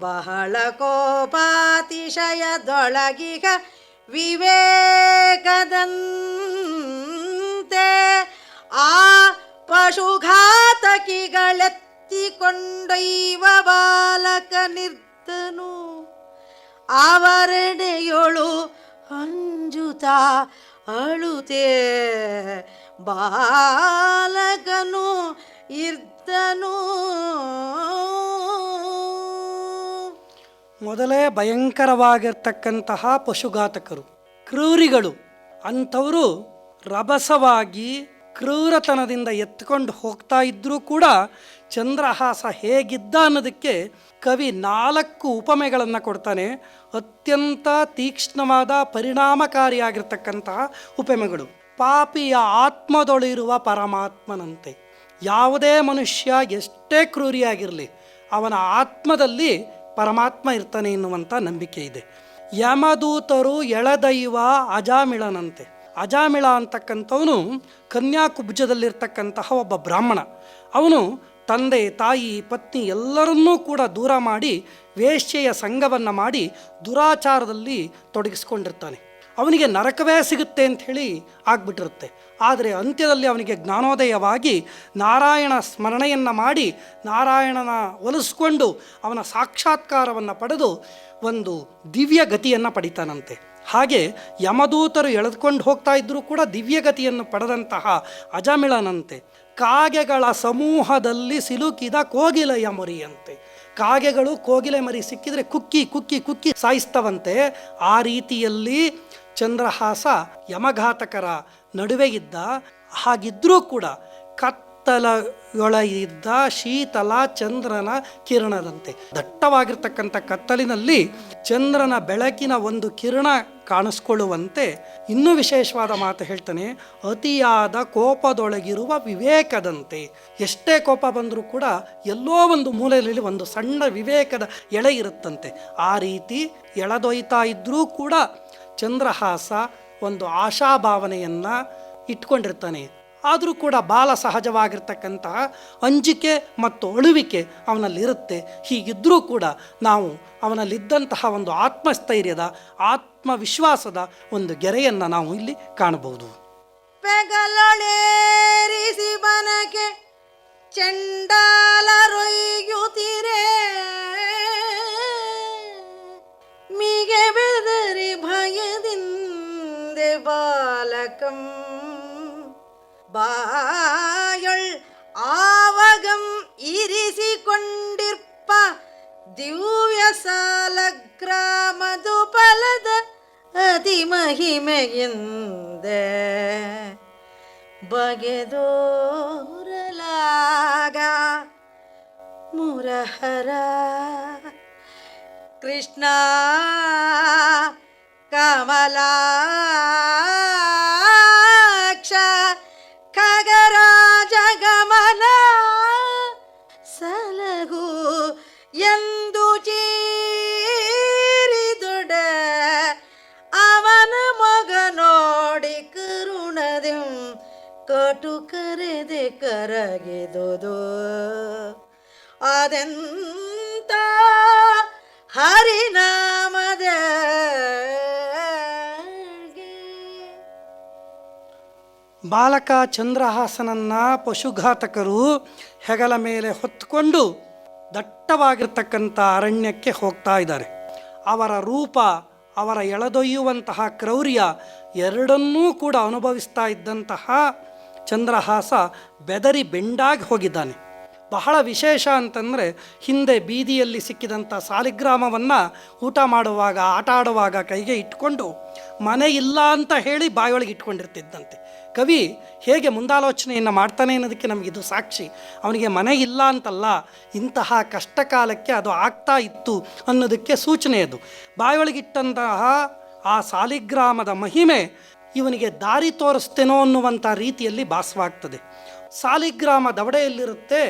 ಬಹಳ ಕೋಪಾತಿಶಯದೊಳಗಿಗ ವಿವೇಕದಂತೆ ಆ ಪಶುಘಾತಕಿಗಳೆತ್ತಿಕೊಂಡೊಯ್ವ ಬಾಲಕ ನಿರ್ಧನು ಆವರಣೆಯೊಳು ಅಂಜುತ ಅಳುತೆ ಬಾಲಕನು ಇರ್ದನು. ಮೊದಲೇ ಭಯಂಕರವಾಗಿರ್ತಕ್ಕಂತಹ ಪಶುಘಾತಕರು, ಕ್ರೂರಿಗಳು. ಅಂಥವರು ರಭಸವಾಗಿ ಕ್ರೂರತನದಿಂದ ಎತ್ಕೊಂಡು ಹೋಗ್ತಾ ಇದ್ದರೂ ಕೂಡ ಚಂದ್ರಹಾಸ ಹೇಗಿದ್ದ ಅನ್ನೋದಕ್ಕೆ ಕವಿ 4 ಉಪಮೆಗಳನ್ನು ಕೊಡ್ತಾನೆ. ಅತ್ಯಂತ ತೀಕ್ಷ್ಣವಾದ ಪರಿಣಾಮಕಾರಿಯಾಗಿರ್ತಕ್ಕಂತಹ ಉಪಮೆಗಳು. ಪಾಪಿಯ ಆತ್ಮದೊಳಿರುವ ಪರಮಾತ್ಮನಂತೆ. ಯಾವುದೇ ಮನುಷ್ಯ ಎಷ್ಟೇ ಕ್ರೂರಿಯಾಗಿರಲಿ, ಅವನ ಆತ್ಮದಲ್ಲಿ ಪರಮಾತ್ಮ ಇರ್ತಾನೆ ಎನ್ನುವಂಥ ನಂಬಿಕೆ ಇದೆ. ಯಮದೂತರು ಎಳದೈವ ಅಜಾಮಿಳನಂತೆ. ಅಜಾಮಿಳ ಅಂತಕ್ಕಂಥವನು ಕನ್ಯಾಕುಬ್ಜದಲ್ಲಿರ್ತಕ್ಕಂತಹ ಒಬ್ಬ ಬ್ರಾಹ್ಮಣ. ಅವನು ತಂದೆ ತಾಯಿ ಪತ್ನಿ ಎಲ್ಲರನ್ನೂ ಕೂಡ ದೂರ ಮಾಡಿ ವೇಶ್ಯೆಯ ಸಂಘವನ್ನು ಮಾಡಿ ದುರಾಚಾರದಲ್ಲಿ ತೊಡಗಿಸ್ಕೊಂಡಿರ್ತಾನೆ. ಅವನಿಗೆ ನರಕವೇ ಸಿಗುತ್ತೆ ಅಂಥೇಳಿ ಆಗ್ಬಿಟ್ಟಿರುತ್ತೆ. ಆದರೆ ಅಂತ್ಯದಲ್ಲಿ ಅವನಿಗೆ ಜ್ಞಾನೋದಯವಾಗಿ ನಾರಾಯಣ ಸ್ಮರಣೆಯನ್ನು ಮಾಡಿ ನಾರಾಯಣನ ಒಲಿಸ್ಕೊಂಡು ಅವನ ಸಾಕ್ಷಾತ್ಕಾರವನ್ನು ಪಡೆದು ಒಂದು ದಿವ್ಯ ಗತಿಯನ್ನು ಪಡಿತಾನಂತೆ. ಹಾಗೆ ಯಮದೂತರು ಎಳೆದುಕೊಂಡು ಹೋಗ್ತಾ ಇದ್ದರೂ ಕೂಡ ದಿವ್ಯಗತಿಯನ್ನು ಪಡೆದಂತಹ ಅಜಮಿಳನಂತೆ ಕಾಗೆಗಳ ಸಮೂಹದಲ್ಲಿ ಸಿಲುಕಿದ ಕೋಗಿಲೆಯ ಮರಿಯಂತೆ. ಕಾಗೆಗಳು ಕೋಗಿಲೆ ಮರಿ ಸಿಕ್ಕಿದರೆ ಕುಕ್ಕಿ ಕುಕ್ಕಿ ಕುಕ್ಕಿ ಸಾಯಿಸ್ತವಂತೆ. ಆ ರೀತಿಯಲ್ಲಿ ಚಂದ್ರಹಾಸ ಯಮಘಾತಕರ ನಡುವೆ ಇದ್ದ. ಹಾಗಿದ್ದರೂ ಕೂಡ ಕತ್ತಲೊಳಗಿದ್ದ ಶೀತಲ ಚಂದ್ರನ ಕಿರಣದಂತೆ. ದಟ್ಟವಾಗಿರ್ತಕ್ಕಂಥ ಕತ್ತಲಿನಲ್ಲಿ ಚಂದ್ರನ ಬೆಳಕಿನ ಒಂದು ಕಿರಣ ಕಾಣಿಸ್ಕೊಳ್ಳುವಂತೆ ಇನ್ನೂ ವಿಶೇಷವಾದ ಮಾತು ಹೇಳ್ತಾನೆ, ಅತಿಯಾದ ಕೋಪದೊಳಗಿರುವ ವಿವೇಕದಂತೆ. ಎಷ್ಟೇ ಕೋಪ ಬಂದರೂ ಕೂಡ ಎಲ್ಲೋ ಒಂದು ಮೂಲೆಯಲ್ಲಿ ಒಂದು ಸಣ್ಣ ವಿವೇಕದ ಎಳೆ ಇರುತ್ತಂತೆ. ಆ ರೀತಿ ಎಳೆದೊಯ್ತಾ ಇದ್ದರೂ ಕೂಡ ಚಂದ್ರಹಾಸ ಒಂದು ಆಶಾಭಾವನೆಯನ್ನು ಇಟ್ಕೊಂಡಿರ್ತಾನೆ. ಆದರೂ ಕೂಡ ಬಾಲ ಸಹಜವಾಗಿರ್ತಕ್ಕಂತಹ ಅಂಜಿಕೆ ಮತ್ತು ಅಳುವಿಕೆ ಅವನಲ್ಲಿರುತ್ತೆ. ಹೀಗಿದ್ದರೂ ಕೂಡ ನಾವು ಅವನಲ್ಲಿದ್ದಂತಹ ಒಂದು ಆತ್ಮಸ್ಥೈರ್ಯದ ಆತ್ಮವಿಶ್ವಾಸದ ಒಂದು ಗೆರೆಯನ್ನು ನಾವು ಇಲ್ಲಿ ಕಾಣಬಹುದು. ಪೆಗಲೊಳೇರಿಸಿ ಬನಕೆ ಚಂಡಾಲರೊಯ್ಯುತ್ತಿರೆ ಮಿಗೆ ಬೆದರಿ ಭಯದಿಂದೆ ಬಾಲಕಂ ಬಾಯೊಳ್ ಆವಗಂ ಇರಿಸಿಕೊಂಡಿರ್ಪ ದಿವ್ಯ ಸಾಲಗ್ರಾಮದು ಫಲದ ಅತಿ ಮಹಿಮೆಯಿಂದೆ ಬಗೆದೋರಲಾಗ ಮುರಹರ ಕೃಷ್ಣ ಕಮಲಾಕ್ಷ ಖಗರಾಜ ಗಮನ ಸಲಗು ಎಂದು ಚೀರಿದೊಡ ಅವನ ಮಗ ನೋಡಿ ಕರುಣದೆ ಕಟು ಕರೆದೆ ಕರಗೆದುದು ಅದೆಂತ ಹರಿನಾಮದ ಬಾಲಕ ಚಂದ್ರಹಾಸನನ್ನ ಪಶುಘಾತಕರು ಹೆಗಲ ಮೇಲೆ ಹೊತ್ತುಕೊಂಡು ದಟ್ಟವಾಗಿರ್ತಕ್ಕಂಥ ಅರಣ್ಯಕ್ಕೆ ಹೋಗ್ತಾ ಇದ್ದಾರೆ. ಅವರ ರೂಪ, ಅವರ ಎಳೆದೊಯ್ಯುವಂತಹ ಕ್ರೌರ್ಯ ಎರಡನ್ನೂ ಕೂಡ ಅನುಭವಿಸ್ತಾ ಇದ್ದಂತಹ ಚಂದ್ರಹಾಸ ಬೆದರಿ ಬೆಂಡಾಗಿ ಹೋಗಿದ್ದಾನೆ. ಬಹಳ ವಿಶೇಷ ಅಂತಂದರೆ, ಹಿಂದೆ ಬೀದಿಯಲ್ಲಿ ಸಿಕ್ಕಿದಂಥ ಸಾಲಿಗ್ರಾಮವನ್ನು ಊಟ ಮಾಡುವಾಗ ಆಟ ಆಡುವಾಗ ಕೈಗೆ ಇಟ್ಕೊಂಡು ಮನೆ ಇಲ್ಲ ಅಂತ ಹೇಳಿ ಬಾಯೊಳಗೆ ಇಟ್ಕೊಂಡಿರ್ತಿದ್ದಂತೆ. ಕವಿ ಹೇಗೆ ಮುಂದಾಲೋಚನೆಯನ್ನು ಮಾಡ್ತಾನೆ ಅನ್ನೋದಕ್ಕೆ ನಮಗಿದು ಸಾಕ್ಷಿ. ಅವನಿಗೆ ಮನೆ ಇಲ್ಲ ಅಂತಲ್ಲ, ಇಂತಹ ಕಷ್ಟ ಕಾಲಕ್ಕೆ ಅದು ಆಗ್ತಾ ಇತ್ತು ಅನ್ನೋದಕ್ಕೆ ಸೂಚನೆ ಅದು. ಬಾಯೊಳಗಿಟ್ಟಂತಹ ಆ ಸಾಲಿಗ್ರಾಮದ ಮಹಿಮೆ ಇವನಿಗೆ ದಾರಿ ತೋರಿಸ್ತೇನೋ ಅನ್ನುವಂಥ ರೀತಿಯಲ್ಲಿ ಭಾಸವಾಗ್ತದೆ. ಸಾಲಿಗ್ರಾಮ ದವಡೆಯಲ್ಲಿರುತ್ತೆ,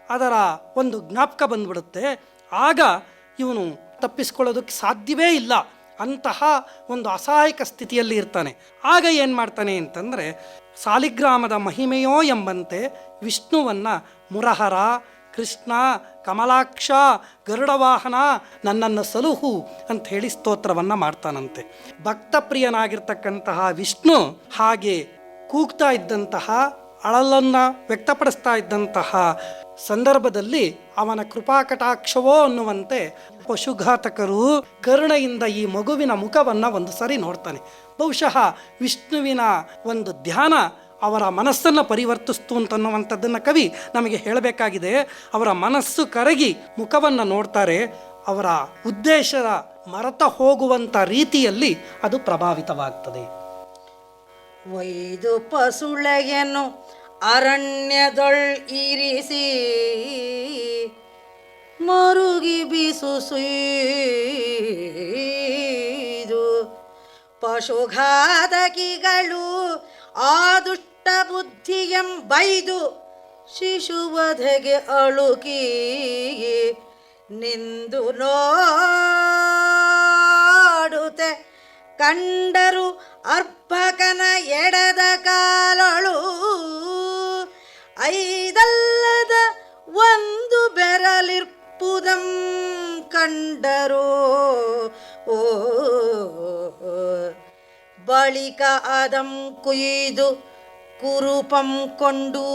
ಅದರ ಒಂದು ಜ್ಞಾಪಕ ಬಂದ್ಬಿಡುತ್ತೆ. ಆಗ ಇವನು ತಪ್ಪಿಸ್ಕೊಳ್ಳೋದಕ್ಕೆ ಸಾಧ್ಯವೇ ಇಲ್ಲ, ಅಂತಹ ಒಂದು ಅಸಹಾಯಕ ಸ್ಥಿತಿಯಲ್ಲಿ ಇರ್ತಾನೆ. ಆಗ ಏನು ಮಾಡ್ತಾನೆ ಅಂತಂದರೆ, ಸಾಲಿಗ್ರಾಮದ ಮಹಿಮೆಯೋ ಎಂಬಂತೆ ವಿಷ್ಣುವನ್ನು ಮುರಹರ, ಕೃಷ್ಣ, ಕಮಲಾಕ್ಷ, ಗರುಡವಾಹನ, ನನ್ನನ್ನು ಸಲುಹು ಅಂತ ಹೇಳಿ ಸ್ತೋತ್ರವನ್ನು ಮಾಡ್ತಾನಂತೆ. ಭಕ್ತಪ್ರಿಯನಾಗಿರ್ತಕ್ಕಂತಹ ವಿಷ್ಣು ಹಾಗೆ ಕೂಗ್ತಾ ಇದ್ದಂತಹ, ಅಳಲನ್ನು ವ್ಯಕ್ತಪಡಿಸ್ತಾ ಇದ್ದಂತಹ ಸಂದರ್ಭದಲ್ಲಿ ಅವನ ಕೃಪಾಕಟಾಕ್ಷವೋ ಅನ್ನುವಂತೆ ಪಶುಘಾತಕರು ಕರುಣೆಯಿಂದ ಈ ಮಗುವಿನ ಮುಖವನ್ನು ಒಂದು ಸರಿ ನೋಡ್ತಾನೆ. ಬಹುಶಃ ವಿಷ್ಣುವಿನ ಒಂದು ಧ್ಯಾನ ಅವರ ಮನಸ್ಸನ್ನು ಪರಿವರ್ತಿಸ್ತು ಅಂತನ್ನುವಂಥದ್ದನ್ನು ಕವಿ ನಮಗೆ ಹೇಳಬೇಕಾಗಿದೆ. ಅವರ ಮನಸ್ಸು ಕರಗಿ ಮುಖವನ್ನು ನೋಡ್ತಾರೆ. ಅವರ ಉದ್ದೇಶದ ಮರೆತ ಹೋಗುವಂಥ ರೀತಿಯಲ್ಲಿ ಅದು ಪ್ರಭಾವಿತವಾಗ್ತದೆ. ಒಯ್ದು ಪಸುಳೆಯನ್ನು ಅರಣ್ಯದೊಳ್ ಇರಿಸಿ ಮರುಗಿ ಬಿಸುಸುಯ್ದು ಪಶುಘಾತಕಿಗಳು ಆ ದುಷ್ಟ ಬುದ್ಧಿಯಂ ಬೈದು ಶಿಶುವಧೆಗೆ ಅಳುಕಿ ನಿಂದು ನೋಡುತ್ತೆ ಕಂಡರು ಅರ್ಭಕನ ಎಡದ ಕಾಲೊಳು ಐದಲ್ಲದ ಒಂದು ಬೆರಲಿರ್ಪುದಂ ಕಂಡರು ಓ ಬಳಿಕ ಅದಂ ಕುಯ್ದು ಕುರುಪಂ ಕೊಂಡು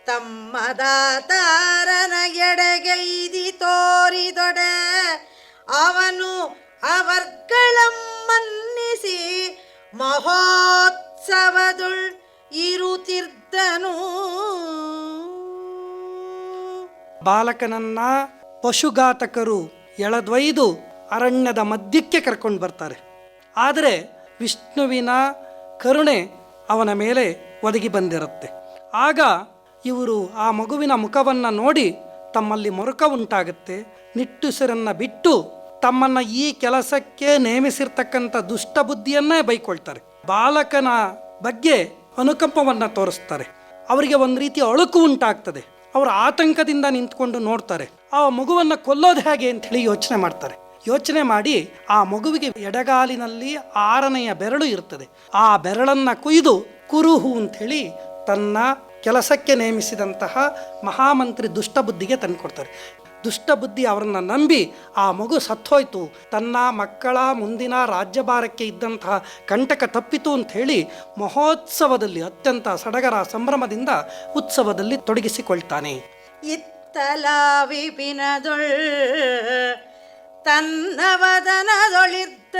ತಮ್ಮದಾತಾರನ ಎಡೆಗೈದಿ ತೋರಿದೊಡೆ ಅವನು ಅವರ್ಗಳಂ ಮನ್ನಿಸಿ ಮಹೋತ್ಸವದೊಳ್ ಇರುತ್ತಿದ್ದನು. ಬಾಲಕನನ್ನ ಪಶುಘಾತಕರು ಎಳೆದೊಯ್ದು ಅರಣ್ಯದ ಮಧ್ಯಕ್ಕೆ ಕರ್ಕೊಂಡು ಬರ್ತಾರೆ. ಆದರೆ ವಿಷ್ಣುವಿನ ಕರುಣೆ ಅವನ ಮೇಲೆ ಒದಗಿ ಬಂದಿರುತ್ತೆ. ಆಗ ಇವರು ಆ ಮಗುವಿನ ಮುಖವನ್ನು ನೋಡಿ ತಮ್ಮಲ್ಲಿ ಮರುಕ ಉಂಟಾಗುತ್ತೆ. ನಿಟ್ಟುಸಿರನ್ನು ಬಿಟ್ಟು ತಮ್ಮನ್ನು ಈ ಕೆಲಸಕ್ಕೆ ನೇಮಿಸಿರ್ತಕ್ಕಂಥ ದುಷ್ಟ ಬುದ್ಧಿಯನ್ನೇ ಬೈಕೊಳ್ತಾರೆ. ಬಾಲಕನ ಬಗ್ಗೆ ಅನುಕಂಪವನ್ನು ತೋರಿಸ್ತಾರೆ. ಅವರಿಗೆ ಒಂದು ರೀತಿಯ ಅಳುಕು ಉಂಟಾಗ್ತದೆ. ಅವರು ಆತಂಕದಿಂದ ನಿಂತ್ಕೊಂಡು ನೋಡ್ತಾರೆ. ಆ ಮಗುವನ್ನು ಕೊಲ್ಲೋದು ಹೇಗೆ ಅಂತ ಹೇಳಿ ಯೋಚನೆ ಮಾಡ್ತಾರೆ. ಯೋಚನೆ ಮಾಡಿ ಆ ಮಗುವಿಗೆ ಎಡಗಾಲಿನಲ್ಲಿ 6ನೆಯ ಬೆರಳು ಇರ್ತದೆ. ಆ ಬೆರಳನ್ನು ಕುಯ್ದು ಕುರುಹು ಅಂಥೇಳಿ ತನ್ನ ಕೆಲಸಕ್ಕೆ ನೇಮಿಸಿದಂತಹ ಮಹಾಮಂತ್ರಿ ದುಷ್ಟಬುದ್ಧಿಗೆ ತಂದುಕೊಡ್ತಾರೆ. ದುಷ್ಟಬುದ್ಧಿ ಅವರನ್ನು ನಂಬಿ ಆ ಮಗು ಸತ್ತೋಯ್ತು, ತನ್ನ ಮಕ್ಕಳ ಮುಂದಿನ ರಾಜ್ಯಭಾರಕ್ಕೆ ಇದ್ದಂತಹ ಕಂಟಕ ತಪ್ಪಿತು ಅಂಥೇಳಿ ಮಹೋತ್ಸವದಲ್ಲಿ ಅತ್ಯಂತ ಸಡಗರ ಸಂಭ್ರಮದಿಂದ ಉತ್ಸವದಲ್ಲಿ ತೊಡಗಿಸಿಕೊಳ್ತಾನೆ. ಇತ್ತಲ ವಿಪಿನದೊಳ್ ತನ್ನ ವದನದೊಳಿದ್ದ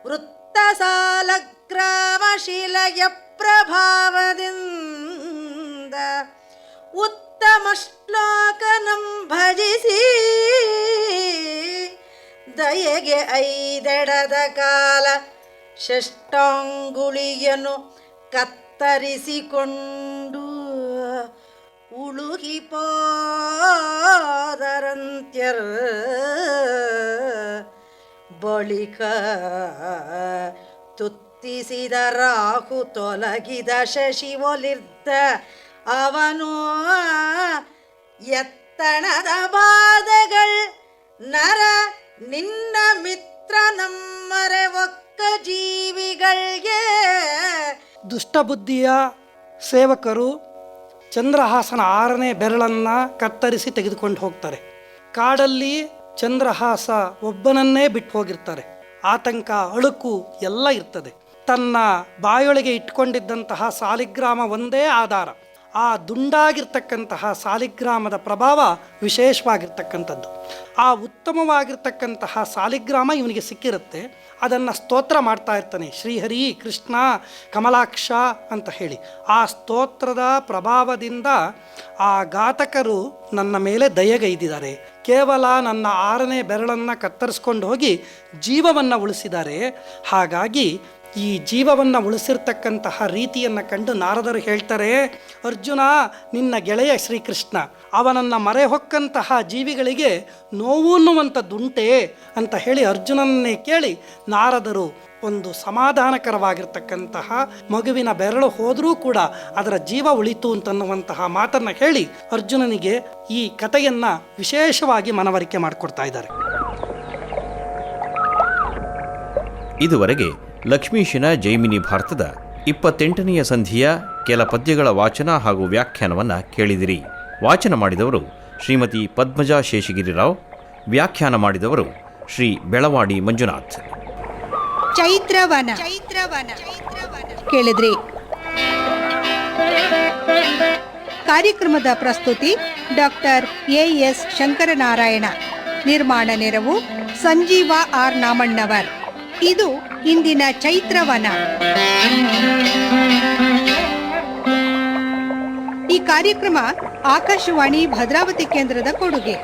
ವೃತ್ತ ಸಾಲಗ್ರಾಮ ಶಿಲೆಯ ಪ್ರಭಾವದಿಂದ ಉತ್ತಮ ಶ್ಲೋಕನಂ ಭಜಿಸಿ ದಯೆಗೆ ಐದೆಡದ ಕಾಲ ಷಷ್ಟಾಂಗುಳಿಯನ್ನು ಕತ್ತರಿಸಿಕೊಂಡು ಉಳುಗಿ ಪಾದರಂತ್ಯರ್ ಬಳಿಕ ತುತ್ತಿಸಿದ ರಾಹು ತೊಲಗಿದ ಶಶಿ ಒಲಿರ್ದ ಅವನು ಎತ್ತಣದ ಬಾಧೆಗಳ್ ನರ ನಿನ್ನ ಮಿತ್ರ ನಮ್ಮರೆ ಒಕ್ಕ ಜೀವಿಗಳಿಗೆ. ದುಷ್ಟಬುದ್ಧಿಯ ಸೇವಕರು ಚಂದ್ರಹಾಸನ 6ನೇ ಬೆರಳನ್ನು ಕತ್ತರಿಸಿ ತೆಗೆದುಕೊಂಡು ಹೋಗ್ತಾರೆ. ಕಾಡಲ್ಲಿ ಚಂದ್ರಹಾಸ ಒಬ್ಬನನ್ನೇ ಬಿಟ್ಟು ಹೋಗಿರ್ತಾರೆ. ಆತಂಕ, ಅಳುಕು ಎಲ್ಲ ಇರ್ತದೆ. ತನ್ನ ಬಾಯೊಳಗೆ ಇಟ್ಕೊಂಡಿದ್ದಂತಹ ಸಾಲಿಗ್ರಾಮ ಒಂದೇ ಆಧಾರ. ಆ ದುಂಡಾಗಿರ್ತಕ್ಕಂತಹ ಸಾಲಿಗ್ರಾಮದ ಪ್ರಭಾವ ವಿಶೇಷವಾಗಿರ್ತಕ್ಕಂಥದ್ದು. ಆ ಉತ್ತಮವಾಗಿರ್ತಕ್ಕಂತಹ ಸಾಲಿಗ್ರಾಮ ಇವನಿಗೆ ಸಿಕ್ಕಿರುತ್ತೆ. ಅದನ್ನು ಸ್ತೋತ್ರ ಮಾಡ್ತಾ ಇರ್ತಾನೆ, ಶ್ರೀಹರಿ ಕೃಷ್ಣ ಕಮಲಾಕ್ಷ ಅಂತ ಹೇಳಿ. ಆ ಸ್ತೋತ್ರದ ಪ್ರಭಾವದಿಂದ ಆ ಘಾತಕರು ನನ್ನ ಮೇಲೆ ದಯೆಗೈದಿದ್ದಾರೆ. ಕೇವಲ ನನ್ನ 6ನೇ ಬೆರಳನ್ನು ಕತ್ತರಿಸ್ಕೊಂಡು ಹೋಗಿ ಜೀವವನ್ನು ಉಳಿಸಿದ್ದಾರೆ. ಹಾಗಾಗಿ ಈ ಜೀವವನ್ನು ಉಳಿಸಿರ್ತಕ್ಕಂತಹ ರೀತಿಯನ್ನು ಕಂಡು ನಾರದರು ಹೇಳ್ತಾರೆ, ಅರ್ಜುನ ನಿನ್ನ ಗೆಳೆಯ ಶ್ರೀಕೃಷ್ಣ ಅವನನ್ನು ಮರೆ ಹೊಕ್ಕಂತಹ ಜೀವಿಗಳಿಗೆ ನೋವು ಅನ್ನುವಂಥದ್ದುಂಟೆ ಅಂತ ಹೇಳಿ ಅರ್ಜುನನ್ನೇ ಕೇಳಿ ನಾರದರು ಒಂದು ಸಮಾಧಾನಕರವಾಗಿರ್ತಕ್ಕಂತಹ ಮಗುವಿನ ಬೆರಳು ಹೋದರೂ ಕೂಡ ಅದರ ಜೀವ ಉಳಿತು ಅಂತನ್ನುವಂತಹ ಮಾತನ್ನು ಹೇಳಿ ಅರ್ಜುನನಿಗೆ ಈ ಕಥೆಯನ್ನು ವಿಶೇಷವಾಗಿ ಮನವರಿಕೆ ಮಾಡಿಕೊಡ್ತಾ ಇದ್ದಾರೆ. ಇದುವರೆಗೆ ಲಕ್ಷ್ಮೀಶನ ಜೈಮಿನಿ ಭಾರತದ 28ನೆಯ ಸಂಧಿಯ ಕೆಲ ಪದ್ಯಗಳ ವಾಚನ ಹಾಗೂ ವ್ಯಾಖ್ಯಾನವನ್ನು ಕೇಳಿದಿರಿ. ವಾಚನ ಮಾಡಿದವರು ಶ್ರೀಮತಿ ಪದ್ಮಜಾ ಶೇಷಗಿರಿರಾವ್, ವ್ಯಾಖ್ಯಾನ ಮಾಡಿದವರು ಶ್ರೀ ಬೆಳವಾಡಿ ಮಂಜುನಾಥ್. ಚೈತ್ರವನ ಕೇಳಿದ್ರಿ. ಕಾರ್ಯಕ್ರಮದ ಪ್ರಸ್ತುತಿ ಡಾಕ್ಟರ್ ಎಎಸ್ ಶಂಕರನಾರಾಯಣ. ನಿರ್ಮಾಣ ನೆರವು ಸಂಜೀವ ಆರ್ ನಾಮಣ್ಣವರ್. ಇದು ಇಂದಿನ ಚೈತ್ರವನ. ಈ ಕಾರ್ಯಕ್ರಮ ಆಕಾಶವಾಣಿ ಭದ್ರಾವತಿ ಕೇಂದ್ರದ ಕೊಡುಗೆ.